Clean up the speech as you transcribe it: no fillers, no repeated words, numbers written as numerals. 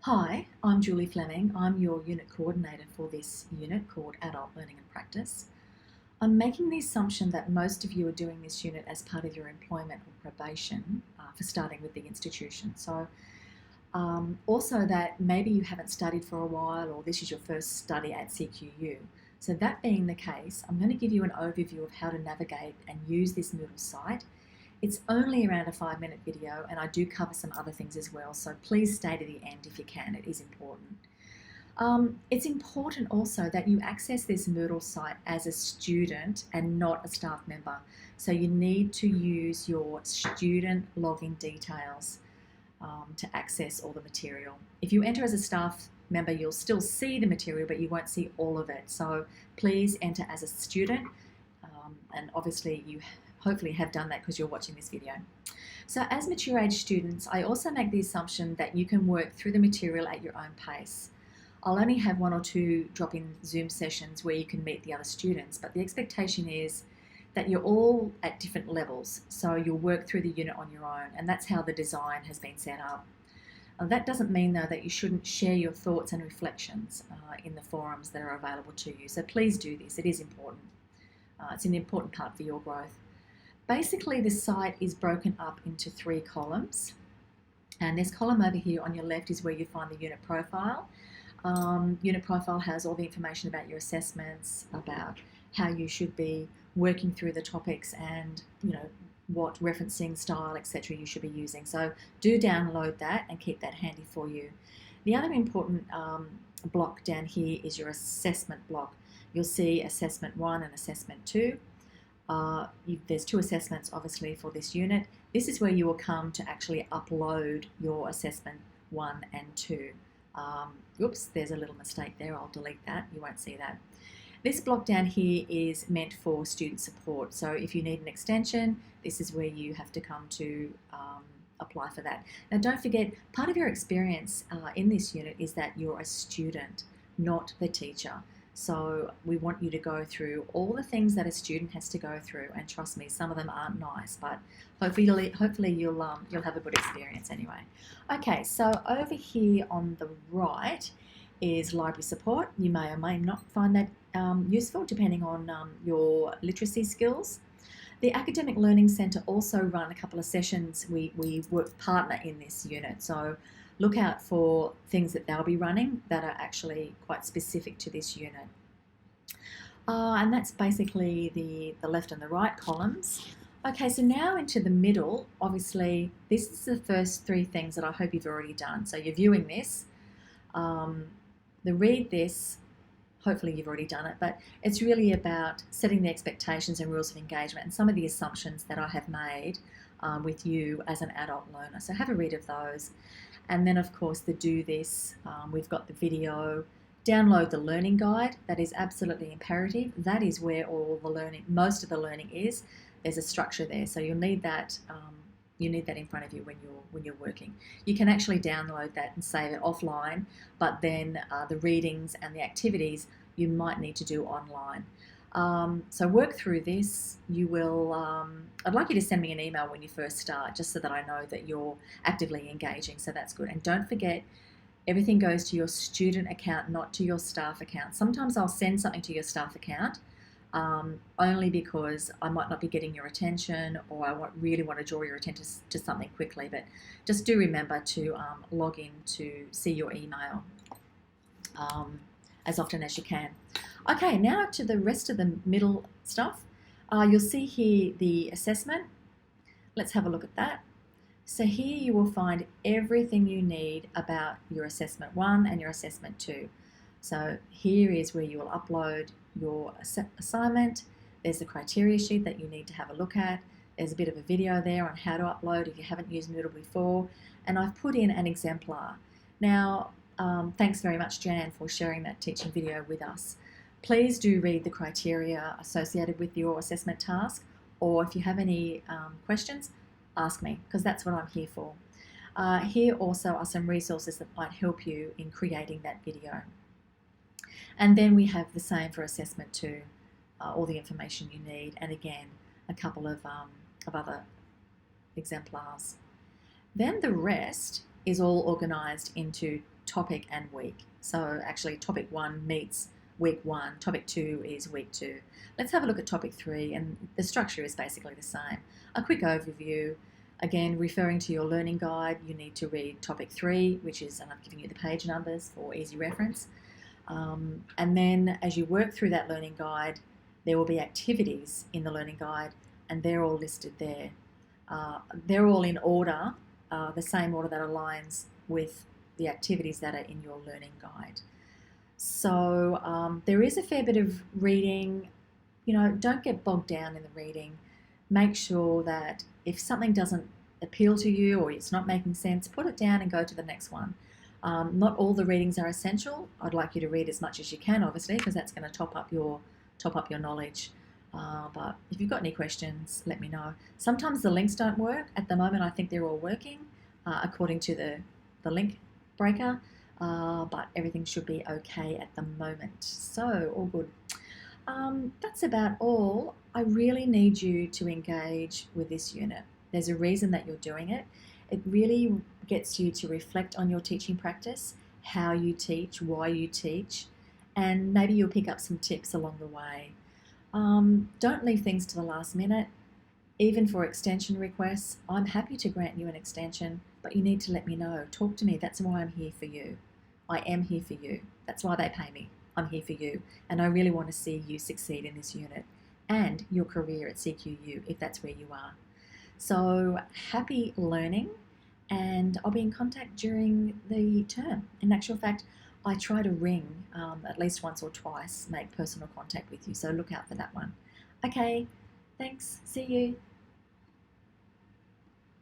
Hi, I'm Julie Fleming. I'm your unit coordinator for this unit called Adult Learning and Practice. I'm making the assumption that most of you are doing this unit as part of your employment or probation for starting with the institution. Also that maybe you haven't studied for a while or this is your first study at CQU. So that being the case, I'm going to give you an overview of how to navigate and use this Moodle site. It's only around a 5-minute video and I do cover some other things as well, so please stay to the end if you can, it is important. It's important also that you access this Moodle site as a student and not a staff member. So you need to use your student login details to access all the material. If you enter as a staff member, you'll still see the material, but you won't see all of it. So please enter as a student, and obviously you hopefully have done that because you're watching this video. So as mature age students, I also make the assumption that you can work through the material at your own pace. I'll only have 1 or 2 drop-in Zoom sessions where you can meet the other students, but the expectation is that you're all at different levels, so you'll work through the unit on your own, and that's how the design has been set up. That doesn't mean, though, that you shouldn't share your thoughts and reflections in the forums that are available to you. So please do this, it is important. It's an important part for your growth. Basically, the site is broken up into 3 columns, and this column over here on your left is where you find the unit profile. Unit profile has all the information about your assessments, about how you should be working through the topics, and what referencing style, etc. you should be using. So do download that and keep that handy for you. The other important block down here is your assessment block. You'll see assessment 1 and assessment 2. There's 2 assessments obviously for this unit. This is where you will come to actually upload your assessment 1 and 2. Oops, there's a little mistake there. I'll delete that. You won't see that. This block down here is meant for student support. So if you need an extension, this is where you have to come to apply for that. Now don't forget, part of your experience in this unit is that you're a student, not the teacher. So we want you to go through all the things that a student has to go through, and trust me, some of them aren't nice, but hopefully you'll have a good experience anyway. Okay, so over here on the right is library support. You may or may not find that useful depending on your literacy skills. The Academic Learning Centre also run a couple of sessions. We work partner in this unit, so look out for things that they'll be running that are actually quite specific to this unit. And that's basically the left and the right columns. Okay, so now into the middle, obviously this is the first 3 things that I hope you've already done. So you're viewing this, the read this, hopefully you've already done it, but it's really about setting the expectations and rules of engagement and some of the assumptions that I have made with you as an adult learner. So have a read of those. And then of course the do this, we've got the video, download the learning guide. That is absolutely imperative. That is where all the learning, most of the learning is. There's a structure there, so you'll need that. You need that in front of you when you're working. You can actually download that and save it offline, but then the readings and the activities you might need to do online. So work through this. You will. I'd like you to send me an email when you first start, just so that I know that you're actively engaging. So that's good. And don't forget, everything goes to your student account, not to your staff account. Sometimes I'll send something to your staff account. Only because I might not be getting your attention, or I really want to draw your attention to something quickly. But just do remember to log in to see your email as often as you can. Okay, now to the rest of the middle stuff. You'll see here the assessment. Let's have a look at that. So here you will find everything you need about your assessment 1 and your assessment 2. So here is where you will upload your assignment. There's a criteria sheet that you need to have a look at. There's a bit of a video there on how to upload if you haven't used Moodle before. And I've put in an exemplar. Now, thanks very much, Jan, for sharing that teaching video with us. Please do read the criteria associated with your assessment task, or if you have any questions, ask me, because that's what I'm here for. Here also are some resources that might help you in creating that video. And then we have the same for assessment 2, all the information you need, and again, a couple of other exemplars. Then the rest is all organised into topic and week. So actually topic 1 meets week 1, topic 2 is week 2. Let's have a look at topic 3, and the structure is basically the same. A quick overview. Again, referring to your learning guide, you need to read topic 3, which is, and I've given you the page numbers for easy reference. And then as you work through that learning guide, there will be activities in the learning guide, and they're all listed there. They're all in order, the same order that aligns with the activities that are in your learning guide. So there is a fair bit of reading. Don't get bogged down in the reading. Make sure that if something doesn't appeal to you or it's not making sense, put it down and go to the next one. Not all the readings are essential. I'd like you to read as much as you can, obviously, because that's going to top up your knowledge. But if you've got any questions, let me know. Sometimes the links don't work. At the moment, I think they're all working according to the link breaker, but everything should be okay at the moment. So all good. That's about all. I really need you to engage with this unit. There's a reason that you're doing it. It really gets you to reflect on your teaching practice, how you teach, why you teach, and maybe you'll pick up some tips along the way. Don't leave things to the last minute. Even for extension requests, I'm happy to grant you an extension, but you need to let me know. Talk to me. That's why I'm here for you. I am here for you. That's why they pay me. I'm here for you, and I really want to see you succeed in this unit and your career at CQU if that's where you are. So happy learning, and I'll be in contact during the term. In actual fact, I try to ring at least once or twice, make personal contact with you, so look out for that one. Okay, thanks. See you.